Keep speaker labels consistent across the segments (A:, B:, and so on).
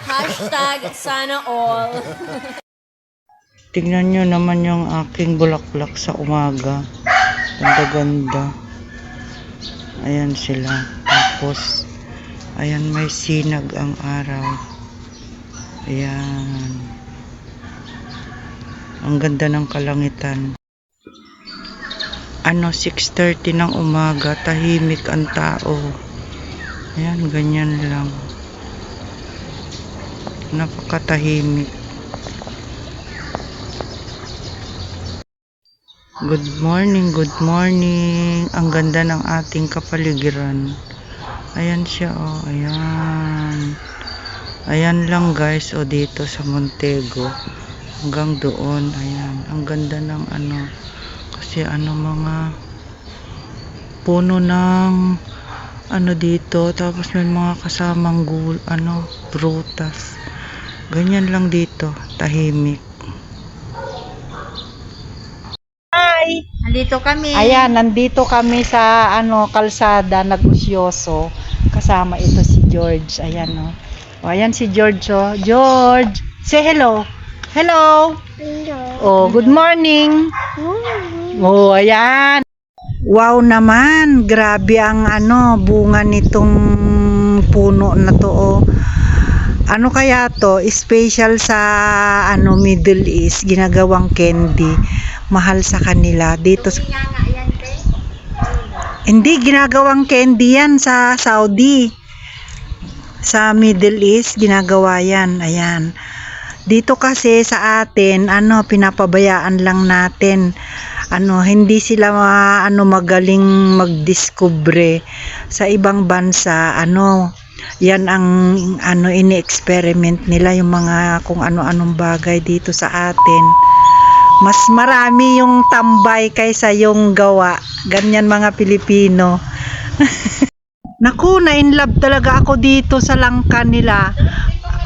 A: Hashtag sana all.
B: Tingnan nyo naman yung aking bulaklak sa umaga. Ganda-ganda. Ayan sila. Tapos, ayan may sinag ang araw. Ayan. Ang ganda ng kalangitan. 6:30 ng umaga, tahimik ang tao. Ayan, ganyan lang. Napakatahimik. Good morning, good morning. Ang ganda ng ating kapaligiran. Ayan siya, oh. Ayan. Ayan lang guys, oh, dito sa Montego. Hanggang doon, ayan. Ang ganda ng kasi mga puno ng dito, tapos may mga kasamang prutas. Ganyan lang dito, tahimik. Hi!
C: Nandito kami.
B: Ayan, nandito kami sa kalsada, nagusyoso. Kasama ito si George. Ayan, oh. O, ayan si George, oh. George, say hello. Hello.
C: Hello.
B: Oh, good morning. Oh, ayan. Wow naman, grabe ang bunga nitong puno na to, oh. Ano kaya to? Special sa Middle East, ginagawang candy. Mahal sa kanila dito. Hindi, ginagawang candy yan sa Saudi. Sa Middle East, ginagawa yan. Ayan. Dito kasi sa atin, pinapabayaan lang natin. Hindi sila magaling magdiskubre. Sa ibang bansa, yan ang ini-experiment nila, yung mga kung ano-anong bagay. Dito sa atin, mas marami yung tambay kaysa yung gawa. Ganyan mga Pilipino. Naku, na-inlove talaga ako dito sa langka nila.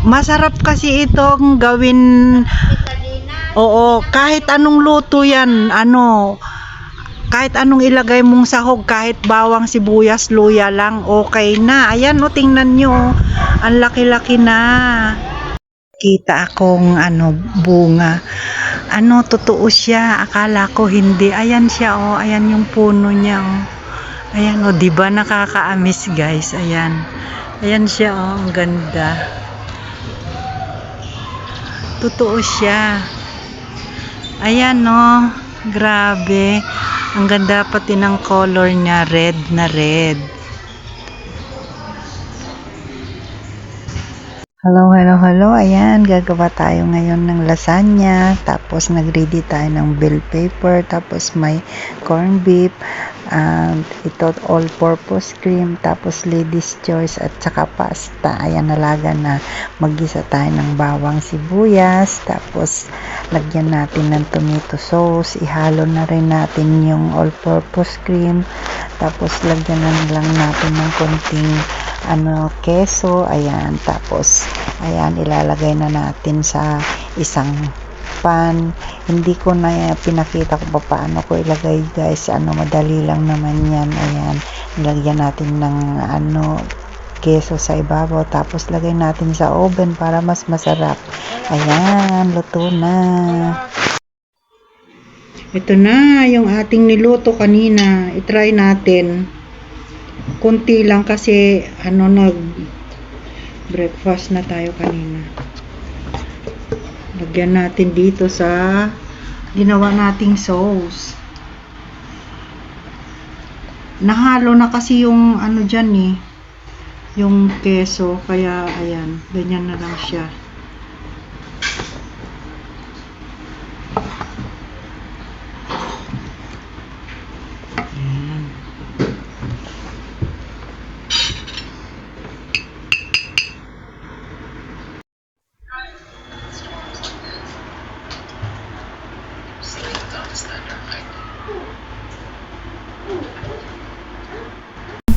B: Masarap kasi itong gawin. Oo, kahit anong luto yan, kahit anong ilagay mong sahog, kahit bawang, sibuyas, luya lang, okay na. Ayan, tingnan nyo, ang laki-laki na. Kita akong bunga. Totoo siya, akala ko hindi. Ayan siya, oh, ayan yung puno niya, oh. Ayan, oh, diba nakaka-amis guys, ayan. Ayan siya, oh, ang ganda. Totoo siya. Ayan, no. Grabe. Ang ganda pati ng color niya. Red na red. Hello, hello, hello. Ayan, gagawa tayo ngayon ng lasagna. Tapos nag-ready tayo ng bell pepper. Tapos may corned beef. Ito all-purpose cream. Tapos ladies choice at saka pasta. Ayan, nalaga na. Mag-isa tayo ng bawang, sibuyas. Tapos lagyan natin ng tomato sauce. Ihalo na rin natin yung all-purpose cream. Tapos lagyan na lang natin ng konting keso. Ayan, tapos ayan, ilalagay na natin sa isang pan. Hindi ko na pinakita ko paano ko ilagay guys, madali lang naman yan. Ayan, ilagyan natin ng keso sa ibabaw, tapos lagay natin sa oven para mas masarap. Ayan, luto na. Ito na yung ating niluto kanina. I-try natin. Kunti lang kasi breakfast na tayo kanina. Lagyan natin dito sa ginawa nating sauce. Nahalo na kasi yung dyan eh, yung keso, kaya ayan, ganyan na lang siya.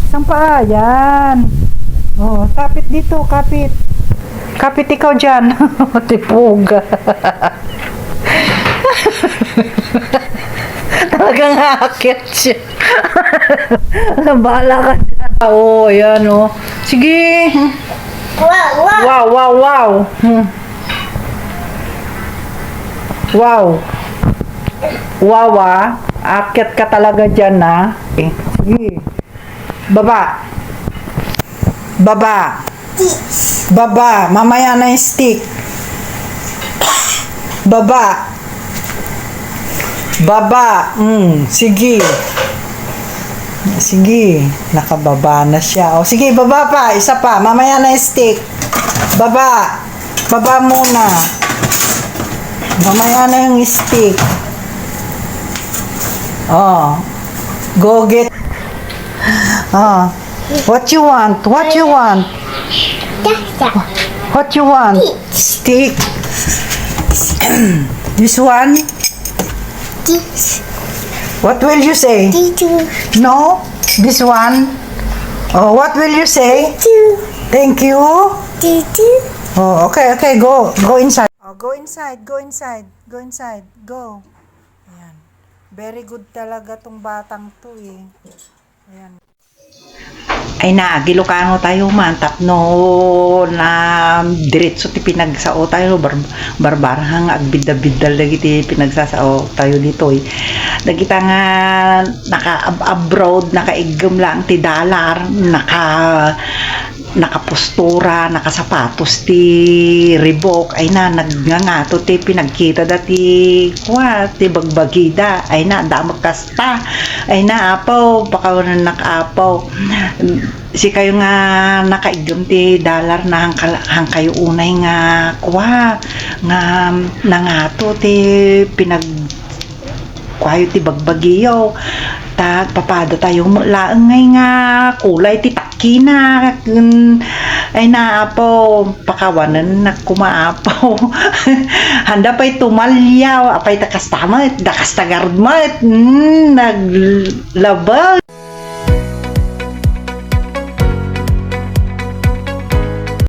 B: Saan pa? Yan. Oh, kapit dito, kapit. Kapit ikaw dyan. Tipuga. Talagang haakit siya. Bahala ka dyan. Oo, yan, oh. Sige. Wow, wow, wow. Wow. Wow, ah. Akyat ka talaga dyan, ah. Sige. Baba. Baba. Baba. Mamaya na yung stick. Baba. Baba. Sige. Sige. Nakababa na siya. O, sige, baba pa. Isa pa. Mamaya na yung stick. Baba. Baba muna. Mamaya na yung stick. Oh. Go get. Oh. What you want? What you want? What you want? Stick. This one? What will you say? No? This one? Oh, what will you say? Thank you. Oh, okay, okay. Go inside. Oh, go inside. Go inside. Go inside. Go. Ayan. Very good talaga tong batang to eh. Ayan. Ay na, Gilocano tayo man, tapno na diretso ti pinagsao tayo, barbarang agbida-bidal lagi ti pinagsasao tayo dito eh. Nagita nga naka-abroad, naka-igam lang ti dollar, nakapostura, nakasapatos ti Reebok, ay na, nagngangato ti pinagkita dati, ti bagbagida, ay na, damak kasta, ay na, apaw, pakawanan nakapaw, si kayo nga nakaigam ti dollar na hang kayo unay nga nga nangato ti kwayo ti bagbagiyo ta papada tayo laeng ngay nga kulay ti takina ay naapo pakawanan na kumaapaw handa pa'y tumalyaw apay takas tamat dakas tagarmat naglabag